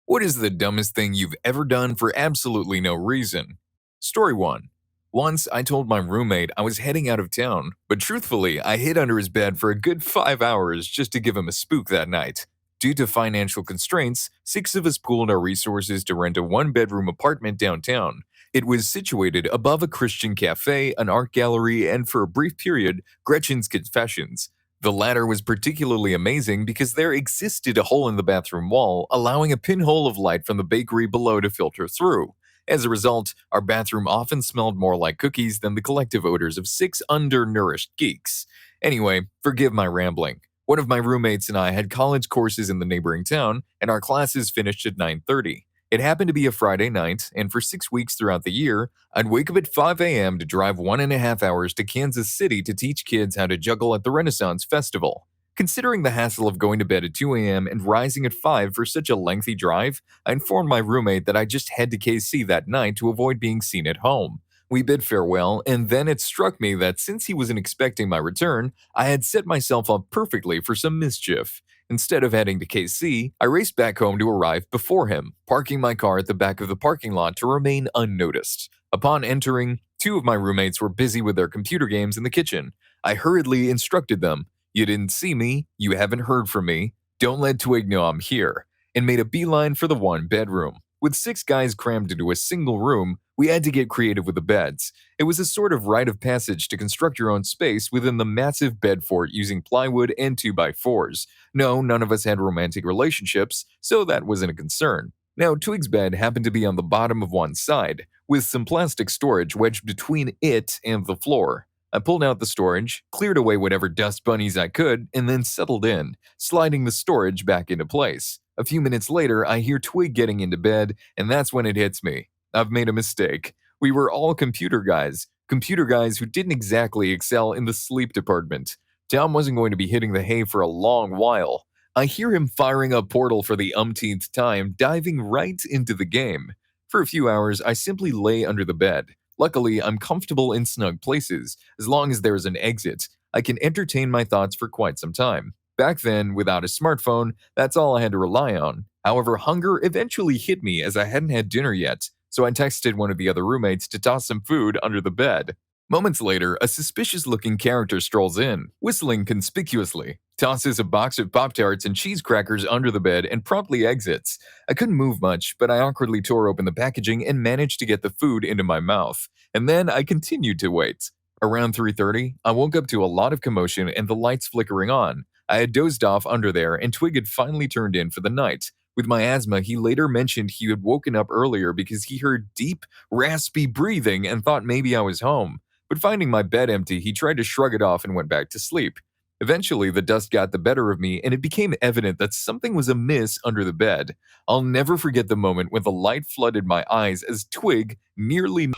What is the dumbest thing you've ever done for absolutely no reason? Story 1. Once I told my roommate I was heading out of town, but truthfully, I hid under his bed for a good 5 hours just to give him a spook that night. Due to financial constraints, 6 of us pooled our resources to rent a 1 bedroom apartment downtown. It was situated above a Christian cafe, an art gallery, and for a brief period, Gretchen's Confessions. The latter was particularly amazing because there existed a hole in the bathroom wall, allowing a pinhole of light from the bakery below to filter through. As a result, our bathroom often smelled more like cookies than the collective odors of 6 undernourished geeks. Anyway, forgive my rambling. One of my roommates and I had college courses in the neighboring town, and our classes finished at 9:30. It happened to be a Friday night, and for 6 weeks throughout the year, I'd wake up at 5 a.m. to drive 1.5 hours to Kansas City to teach kids how to juggle at the Renaissance Festival. Considering the hassle of going to bed at 2 a.m. and rising at 5 for such a lengthy drive, I informed my roommate that I just head to KC that night to avoid being seen at home. We bid farewell, and then it struck me that since he wasn't expecting my return, I had set myself up perfectly for some mischief. Instead of heading to KC, I raced back home to arrive before him, parking my car at the back of the parking lot to remain unnoticed. Upon entering, 2 of my roommates were busy with their computer games in the kitchen. I hurriedly instructed them, "You didn't see me, you haven't heard from me, don't let Twig know I'm here," and made a beeline for the 1 bedroom. With 6 guys crammed into a single room, we had to get creative with the beds. It was a sort of rite of passage to construct your own space within the massive bed fort using plywood and 2x4s. No, none of us had romantic relationships, so that wasn't a concern. Now, Twig's bed happened to be on the bottom of one side, with some plastic storage wedged between it and the floor. I pulled out the storage, cleared away whatever dust bunnies I could, and then settled in, sliding the storage back into place. A few minutes later, I hear Twig getting into bed, and that's when it hits me. I've made a mistake. We were all computer guys who didn't exactly excel in the sleep department. Tom wasn't going to be hitting the hay for a long while. I hear him firing up Portal for the umpteenth time, diving right into the game. For a few hours, I simply lay under the bed. Luckily, I'm comfortable in snug places. As long as there's an exit, I can entertain my thoughts for quite some time. Back then, without a smartphone, that's all I had to rely on. However, hunger eventually hit me as I hadn't had dinner yet, so I texted one of the other roommates to toss some food under the bed. Moments later, a suspicious-looking character strolls in, whistling conspicuously, tosses a box of Pop-Tarts and cheese crackers under the bed, and promptly exits. I couldn't move much, but I awkwardly tore open the packaging and managed to get the food into my mouth. And then I continued to wait. Around 3:30, I woke up to a lot of commotion and the lights flickering on. I had dozed off under there, and Twig had finally turned in for the night. With my asthma, he later mentioned he had woken up earlier because he heard deep, raspy breathing and thought maybe I was home. But finding my bed empty, he tried to shrug it off and went back to sleep. Eventually, the dust got the better of me, and it became evident that something was amiss under the bed. I'll never forget the moment when the light flooded my eyes as Twig nearly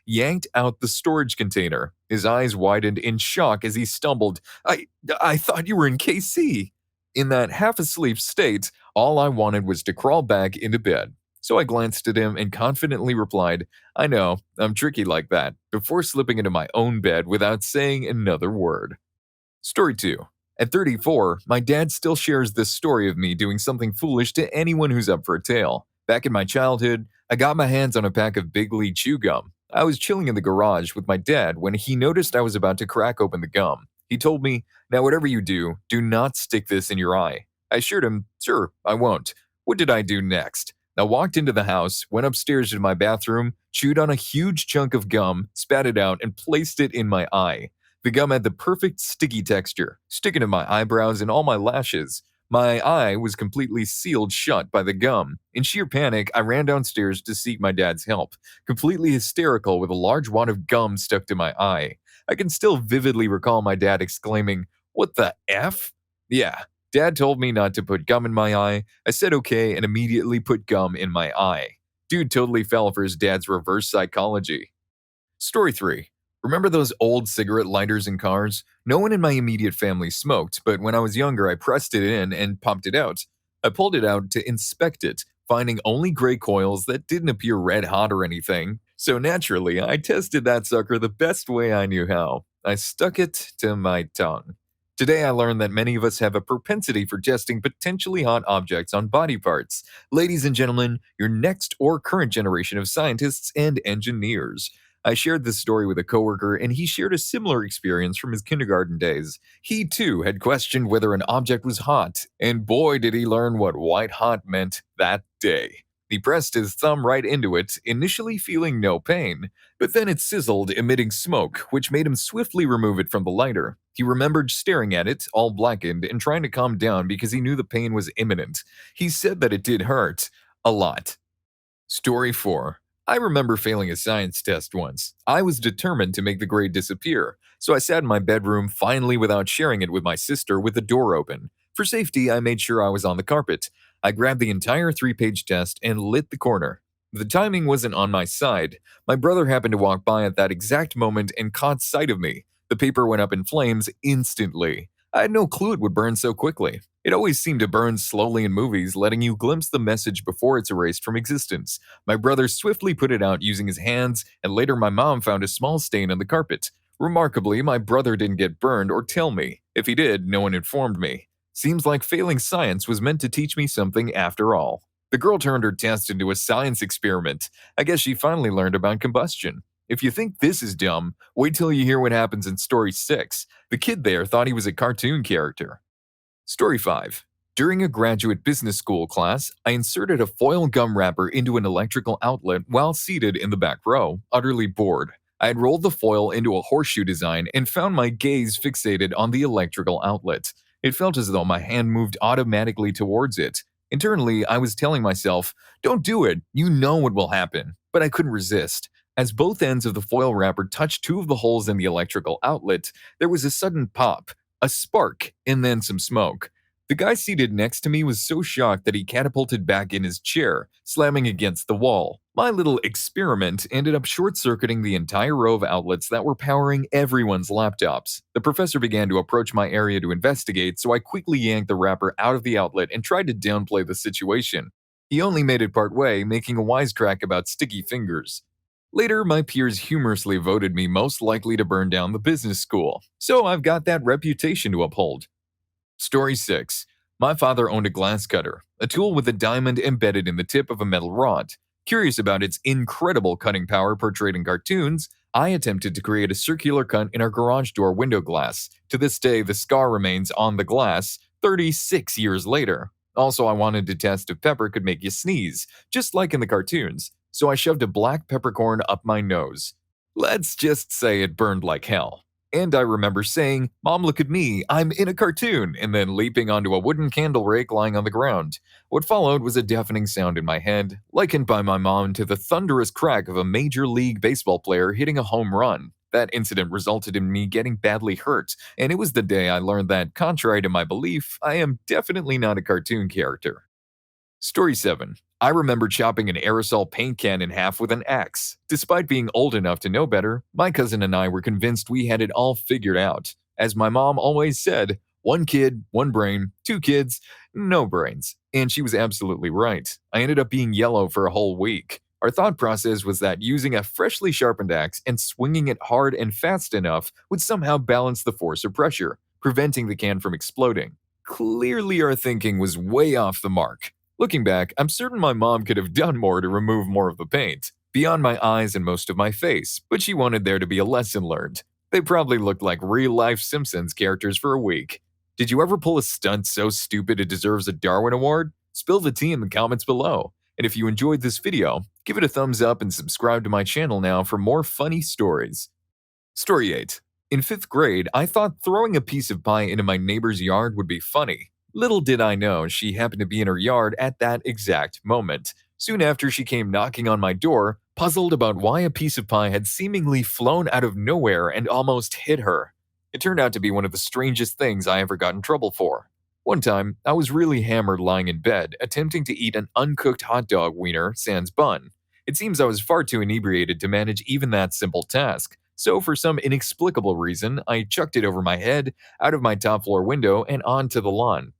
yanked out the storage container. His eyes widened in shock as he stumbled. I thought you were in KC. In that half-asleep state, all I wanted was to crawl back into bed. So I glanced at him and confidently replied, "I know, I'm tricky like that," before slipping into my own bed without saying another word. Story 2. At 34, my dad still shares this story of me doing something foolish to anyone who's up for a tale. Back in my childhood, I got my hands on a pack of Big League chew gum. I was chilling in the garage with my dad when he noticed I was about to crack open the gum. He told me, "Now whatever you do not stick this in your eye." I assured him, "Sure, I won't." What did I do next? I walked into the house, went upstairs to my bathroom, chewed on a huge chunk of gum, spat it out, and placed it in my eye. The gum had the perfect sticky texture, sticking to my eyebrows and all my lashes. My eye was completely sealed shut by the gum. In sheer panic, I ran downstairs to seek my dad's help, completely hysterical with a large wad of gum stuck to my eye. I can still vividly recall my dad exclaiming, "What the F?" Yeah, Dad told me not to put gum in my eye. I said okay and immediately put gum in my eye. Dude totally fell for his dad's reverse psychology. Story 3. Remember those old cigarette lighters in cars? No one in my immediate family smoked, but when I was younger, I pressed it in and popped it out. I pulled it out to inspect it, finding only gray coils that didn't appear red hot or anything. So naturally, I tested that sucker the best way I knew how. I stuck it to my tongue. Today, I learned that many of us have a propensity for testing potentially hot objects on body parts. Ladies and gentlemen, your next or current generation of scientists and engineers. I shared this story with a coworker, and he shared a similar experience from his kindergarten days. He too had questioned whether an object was hot, and boy, did he learn what white hot meant that day. He pressed his thumb right into it, initially feeling no pain, but then it sizzled, emitting smoke, which made him swiftly remove it from the lighter. He remembered staring at it, all blackened, and trying to calm down because he knew the pain was imminent. He said that it did hurt. A lot. Story 4. I remember failing a science test once. I was determined to make the grade disappear, so I sat in my bedroom, finally without sharing it with my sister, with the door open. For safety, I made sure I was on the carpet. I grabbed the entire 3-page test and lit the corner. The timing wasn't on my side. My brother happened to walk by at that exact moment and caught sight of me. The paper went up in flames instantly. I had no clue it would burn so quickly. It always seemed to burn slowly in movies, letting you glimpse the message before it's erased from existence. My brother swiftly put it out using his hands, and later my mom found a small stain on the carpet. Remarkably, my brother didn't get burned or tell me. If he did, no one informed me. Seems like failing science was meant to teach me something after all. The girl turned her test into a science experiment. I guess she finally learned about combustion. If you think this is dumb, wait till you hear what happens in story 6. The kid there thought he was a cartoon character. Story 5. During a graduate business school class, I inserted a foil gum wrapper into an electrical outlet while seated in the back row, utterly bored. I had rolled the foil into a horseshoe design and found my gaze fixated on the electrical outlet. It felt as though my hand moved automatically towards it. Internally, I was telling myself, "Don't do it, you know what will happen." But I couldn't resist. As both ends of the foil wrapper touched two of the holes in the electrical outlet, there was a sudden pop, a spark, and then some smoke. The guy seated next to me was so shocked that he catapulted back in his chair, slamming against the wall. My little experiment ended up short-circuiting the entire row of outlets that were powering everyone's laptops. The professor began to approach my area to investigate, so I quickly yanked the wrapper out of the outlet and tried to downplay the situation. He only made it part way, making a wisecrack about sticky fingers. Later, my peers humorously voted me most likely to burn down the business school, so I've got that reputation to uphold. Story 6. My father owned a glass cutter, a tool with a diamond embedded in the tip of a metal rod. Curious about its incredible cutting power portrayed in cartoons, I attempted to create a circular cut in our garage door window glass. To this day, the scar remains on the glass, 36 years later. Also, I wanted to test if pepper could make you sneeze, just like in the cartoons, so I shoved a black peppercorn up my nose. Let's just say it burned like hell. And I remember saying, "Mom, look at me, I'm in a cartoon," and then leaping onto a wooden candle rake lying on the ground. What followed was a deafening sound in my head, likened by my mom to the thunderous crack of a Major League Baseball player hitting a home run. That incident resulted in me getting badly hurt, and it was the day I learned that, contrary to my belief, I am definitely not a cartoon character. Story 7. I remember chopping an aerosol paint can in half with an axe. Despite being old enough to know better, my cousin and I were convinced we had it all figured out. As my mom always said, one kid, one brain, two kids, no brains. And she was absolutely right. I ended up being yellow for a whole week. Our thought process was that using a freshly sharpened axe and swinging it hard and fast enough would somehow balance the force of pressure, preventing the can from exploding. Clearly, our thinking was way off the mark. Looking back, I'm certain my mom could have done more to remove more of the paint, beyond my eyes and most of my face, but she wanted there to be a lesson learned. They probably looked like real-life Simpsons characters for a week. Did you ever pull a stunt so stupid it deserves a Darwin Award? Spill the tea in the comments below. And if you enjoyed this video, give it a thumbs up and subscribe to my channel now for more funny stories. Story 8. In 5th grade, I thought throwing a piece of pie into my neighbor's yard would be funny. Little did I know she happened to be in her yard at that exact moment. Soon after, she came knocking on my door, puzzled about why a piece of pie had seemingly flown out of nowhere and almost hit her. It turned out to be one of the strangest things I ever got in trouble for. One time, I was really hammered lying in bed, attempting to eat an uncooked hot dog wiener sans bun. It seems I was far too inebriated to manage even that simple task, so for some inexplicable reason, I chucked it over my head, out of my top floor window, and onto the lawn.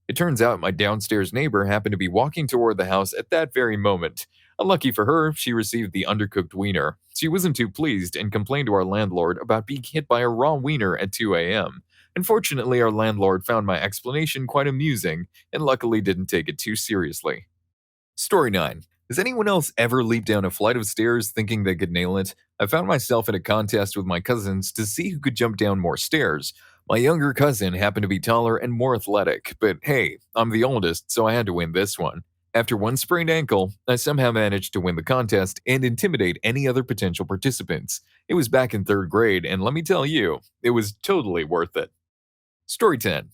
It turns out my downstairs neighbor happened to be walking toward the house at that very moment. Unlucky for her, she received the undercooked wiener. She wasn't too pleased and complained to our landlord about being hit by a raw wiener at 2 a.m. Unfortunately, our landlord found my explanation quite amusing and luckily didn't take it too seriously. Story 9. Has anyone else ever leaped down a flight of stairs thinking they could nail it? I found myself in a contest with my cousins to see who could jump down more stairs. My younger cousin happened to be taller and more athletic, but hey, I'm the oldest, so I had to win this one. After one sprained ankle, I somehow managed to win the contest and intimidate any other potential participants. It was back in 3rd grade, and let me tell you, it was totally worth it. Story 10.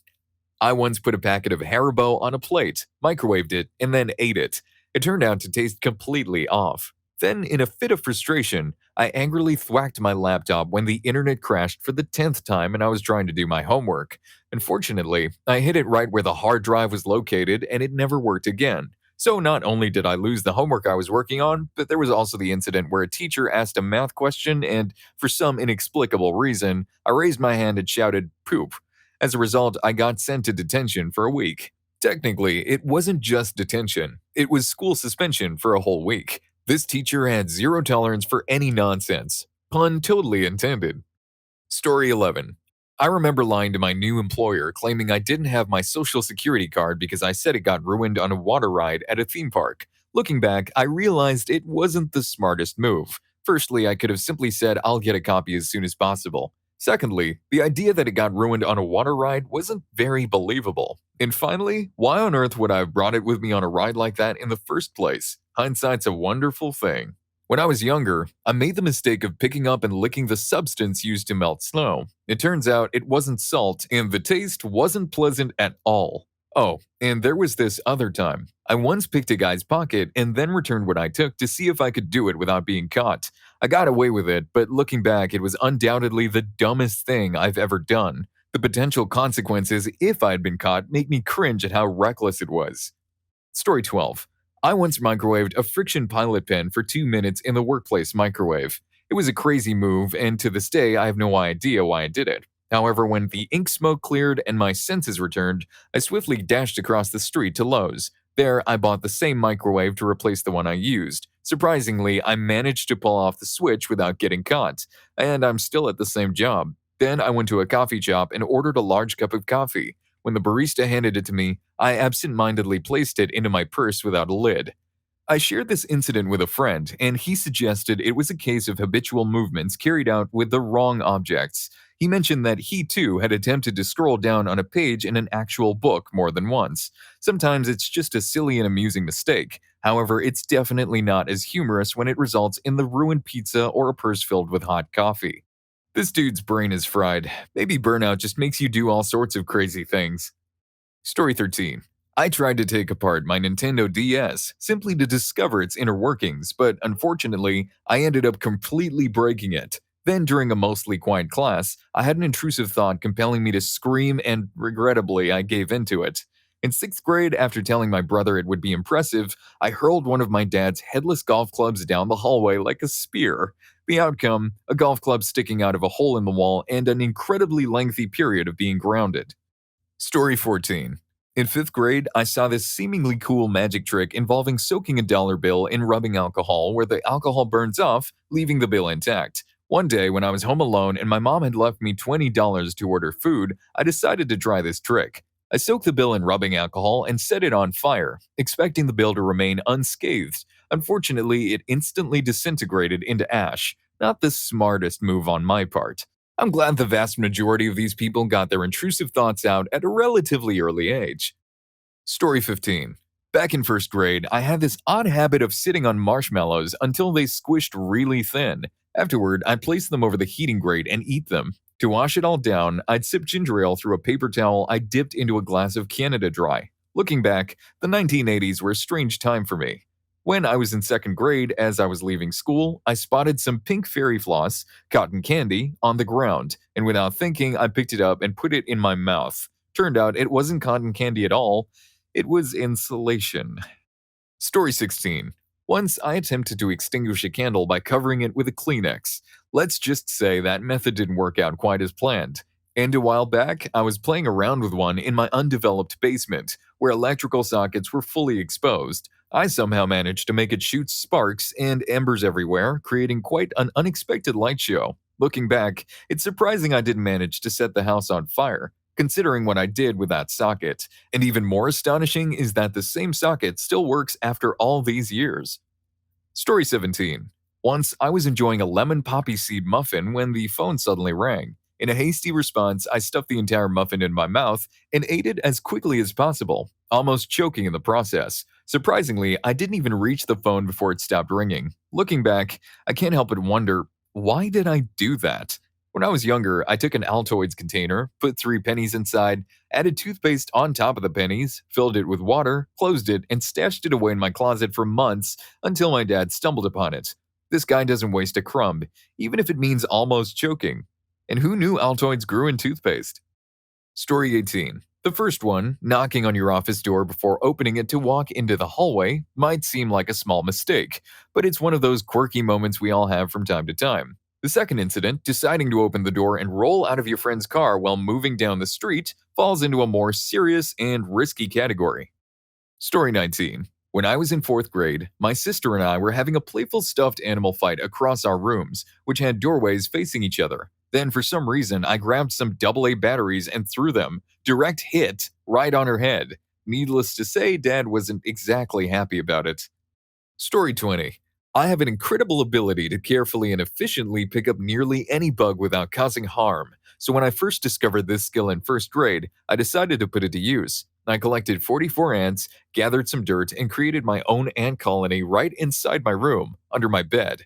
I once put a packet of Haribo on a plate, microwaved it, and then ate it. It turned out to taste completely off. Then, in a fit of frustration, I angrily thwacked my laptop when the internet crashed for the 10th time and I was trying to do my homework. Unfortunately, I hit it right where the hard drive was located and it never worked again. So not only did I lose the homework I was working on, but there was also the incident where a teacher asked a math question and, for some inexplicable reason, I raised my hand and shouted, "Poop." As a result, I got sent to detention for a week. Technically, it wasn't just detention, it was school suspension for a whole week. This teacher had zero tolerance for any nonsense. Pun totally intended. Story 11. I remember lying to my new employer claiming I didn't have my social security card because I said it got ruined on a water ride at a theme park. Looking back, I realized it wasn't the smartest move. Firstly, I could have simply said I'll get a copy as soon as possible. Secondly, the idea that it got ruined on a water ride wasn't very believable. And finally, why on earth would I have brought it with me on a ride like that in the first place? Hindsight's a wonderful thing. When I was younger, I made the mistake of picking up and licking the substance used to melt snow. It turns out it wasn't salt, and the taste wasn't pleasant at all. Oh, and there was this other time. I once picked a guy's pocket and then returned what I took to see if I could do it without being caught. I got away with it, but looking back, it was undoubtedly the dumbest thing I've ever done. The potential consequences if I had been caught make me cringe at how reckless it was. Story 12. I once microwaved a friction pilot pen for 2 minutes in the workplace microwave. It was a crazy move, and to this day, I have no idea why I did it. However, when the ink smoke cleared and my senses returned, I swiftly dashed across the street to Lowe's. There, I bought the same microwave to replace the one I used. Surprisingly, I managed to pull off the switch without getting caught, and I'm still at the same job. Then I went to a coffee shop and ordered a large cup of coffee. When the barista handed it to me, I absent-mindedly placed it into my purse without a lid. I shared this incident with a friend, and he suggested it was a case of habitual movements carried out with the wrong objects. He mentioned that he too had attempted to scroll down on a page in an actual book more than once. Sometimes it's just a silly and amusing mistake. However, it's definitely not as humorous when it results in the ruined pizza or a purse filled with hot coffee. This dude's brain is fried. Maybe burnout just makes you do all sorts of crazy things. Story 13. I tried to take apart my Nintendo DS simply to discover its inner workings, but unfortunately, I ended up completely breaking it. Then, during a mostly quiet class, I had an intrusive thought compelling me to scream, and regrettably, I gave into it. In 6th grade, after telling my brother it would be impressive, I hurled one of my dad's headless golf clubs down the hallway like a spear. The outcome, a golf club sticking out of a hole in the wall and an incredibly lengthy period of being grounded. Story 14. In 5th grade, I saw this seemingly cool magic trick involving soaking a dollar bill in rubbing alcohol where the alcohol burns off, leaving the bill intact. One day, when I was home alone and my mom had left me $20 to order food, I decided to try this trick. I soaked the bill in rubbing alcohol and set it on fire, expecting the bill to remain unscathed. Unfortunately, it instantly disintegrated into ash. Not the smartest move on my part. I'm glad the vast majority of these people got their intrusive thoughts out at a relatively early age. Story 15. Back in 1st grade, I had this odd habit of sitting on marshmallows until they squished really thin. Afterward, I'd place them over the heating grate and eat them. To wash it all down, I'd sip ginger ale through a paper towel I dipped into a glass of Canada Dry. Looking back, the 1980s were a strange time for me. When I was in 2nd grade, as I was leaving school, I spotted some pink fairy floss, cotton candy, on the ground, and without thinking, I picked it up and put it in my mouth. Turned out it wasn't cotton candy at all, it was insulation. Story 16. Once I attempted to extinguish a candle by covering it with a Kleenex. Let's just say that method didn't work out quite as planned. And a while back, I was playing around with one in my undeveloped basement, where electrical sockets were fully exposed. I somehow managed to make it shoot sparks and embers everywhere, creating quite an unexpected light show. Looking back, it's surprising I didn't manage to set the house on fire, considering what I did with that socket. And even more astonishing is that the same socket still works after all these years. Story 17. Once I was enjoying a lemon poppy seed muffin when the phone suddenly rang. In a hasty response, I stuffed the entire muffin in my mouth and ate it as quickly as possible, almost choking in the process. Surprisingly, I didn't even reach the phone before it stopped ringing. Looking back, I can't help but wonder, why did I do that? When I was younger, I took an Altoids container, put 3 pennies inside, added toothpaste on top of the pennies, filled it with water, closed it, and stashed it away in my closet for months until my dad stumbled upon it. This guy doesn't waste a crumb, even if it means almost choking. And who knew Altoids grew in toothpaste? Story 18. The first one, knocking on your office door before opening it to walk into the hallway, might seem like a small mistake, but it's one of those quirky moments we all have from time to time. The second incident, deciding to open the door and roll out of your friend's car while moving down the street, falls into a more serious and risky category. Story 19. When I was in 4th grade, my sister and I were having a playful stuffed animal fight across our rooms, which had doorways facing each other. Then, for some reason, I grabbed some AA batteries and threw them, direct hit, right on her head. Needless to say, Dad wasn't exactly happy about it. Story 20. I have an incredible ability to carefully and efficiently pick up nearly any bug without causing harm. So when I first discovered this skill in 1st grade, I decided to put it to use. I collected 44 ants, gathered some dirt, and created my own ant colony right inside my room, under my bed.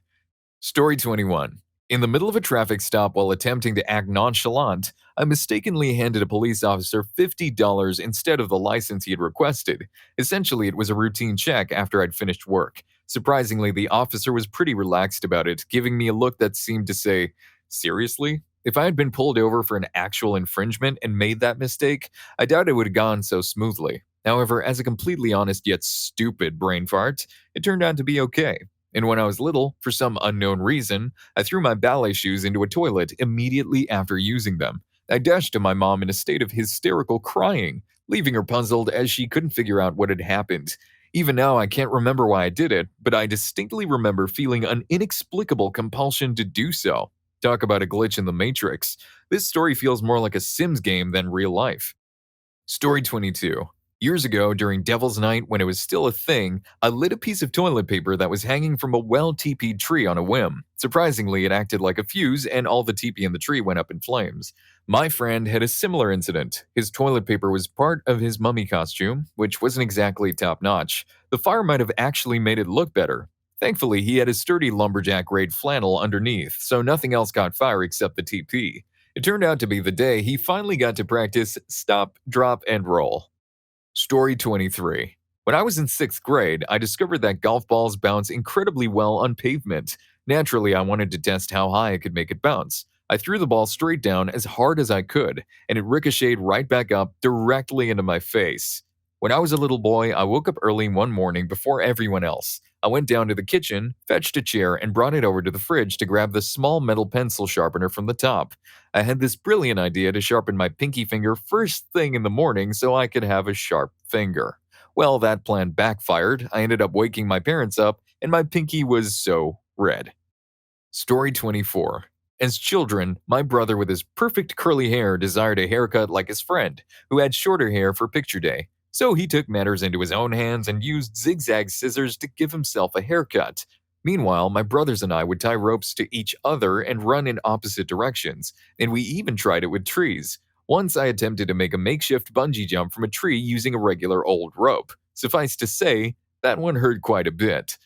Story 21. In the middle of a traffic stop while attempting to act nonchalant, I mistakenly handed a police officer $50 instead of the license he had requested. Essentially, it was a routine check after I'd finished work. Surprisingly, the officer was pretty relaxed about it, giving me a look that seemed to say, "Seriously?" If I had been pulled over for an actual infringement and made that mistake, I doubt it would have gone so smoothly. However, as a completely honest yet stupid brain fart, it turned out to be okay. And when I was little, for some unknown reason, I threw my ballet shoes into a toilet immediately after using them. I dashed to my mom in a state of hysterical crying, leaving her puzzled as she couldn't figure out what had happened. Even now, I can't remember why I did it, but I distinctly remember feeling an inexplicable compulsion to do so. Talk about a glitch in the Matrix. This story feels more like a Sims game than real life. Story 22. Years ago, during Devil's Night when it was still a thing, I lit a piece of toilet paper that was hanging from a well-teepeed tree on a whim. Surprisingly, it acted like a fuse and all the teepee in the tree went up in flames. My friend had a similar incident. His toilet paper was part of his mummy costume, which wasn't exactly top-notch. The fire might have actually made it look better. Thankfully, he had a sturdy lumberjack-grade flannel underneath, so nothing else caught fire except the teepee. It turned out to be the day he finally got to practice stop, drop, and roll. Story 23. When I was in 6th grade, I discovered that golf balls bounce incredibly well on pavement. Naturally, I wanted to test how high I could make it bounce. I threw the ball straight down as hard as I could, and it ricocheted right back up directly into my face. When I was a little boy, I woke up early one morning before everyone else. I went down to the kitchen, fetched a chair, and brought it over to the fridge to grab the small metal pencil sharpener from the top. I had this brilliant idea to sharpen my pinky finger first thing in the morning so I could have a sharp finger. Well, that plan backfired. I ended up waking my parents up, and my pinky was so red. Story 24. As children, my brother with his perfect curly hair desired a haircut like his friend, who had shorter hair for picture day. So he took matters into his own hands and used zigzag scissors to give himself a haircut. Meanwhile, my brothers and I would tie ropes to each other and run in opposite directions, and we even tried it with trees. Once I attempted to make a makeshift bungee jump from a tree using a regular old rope. Suffice to say, that one hurt quite a bit.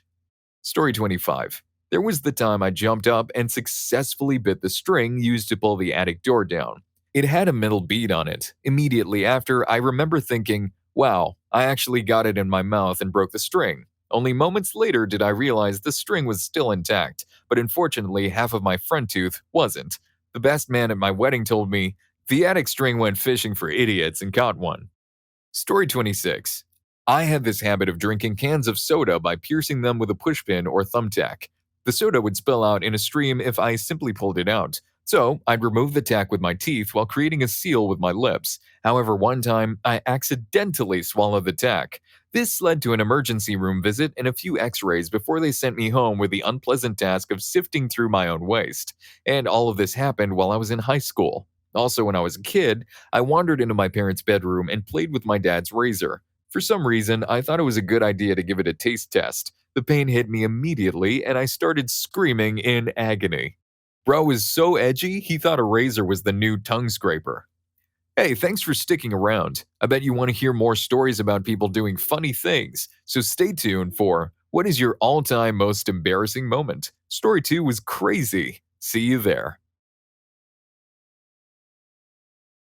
Story 25. There was the time I jumped up and successfully bit the string used to pull the attic door down. It had a metal bead on it. Immediately after, I remember thinking, wow, I actually got it in my mouth and broke the string. Only moments later did I realize the string was still intact, but unfortunately half of my front tooth wasn't. The best man at my wedding told me, the attic string went fishing for idiots and caught one. Story 26. I had this habit of drinking cans of soda by piercing them with a pushpin or thumbtack. The soda would spill out in a stream if I simply pulled it out. So, I'd remove the tack with my teeth while creating a seal with my lips. However, one time, I accidentally swallowed the tack. This led to an emergency room visit and a few x-rays before they sent me home with the unpleasant task of sifting through my own waste. And all of this happened while I was in high school. Also, when I was a kid, I wandered into my parents' bedroom and played with my dad's razor. For some reason, I thought it was a good idea to give it a taste test. The pain hit me immediately, and I started screaming in agony. Bro was so edgy, he thought a razor was the new tongue scraper. Hey, thanks for sticking around. I bet you want to hear more stories about people doing funny things, so stay tuned for What is your all-time most embarrassing moment? Story 2 was crazy. See you there.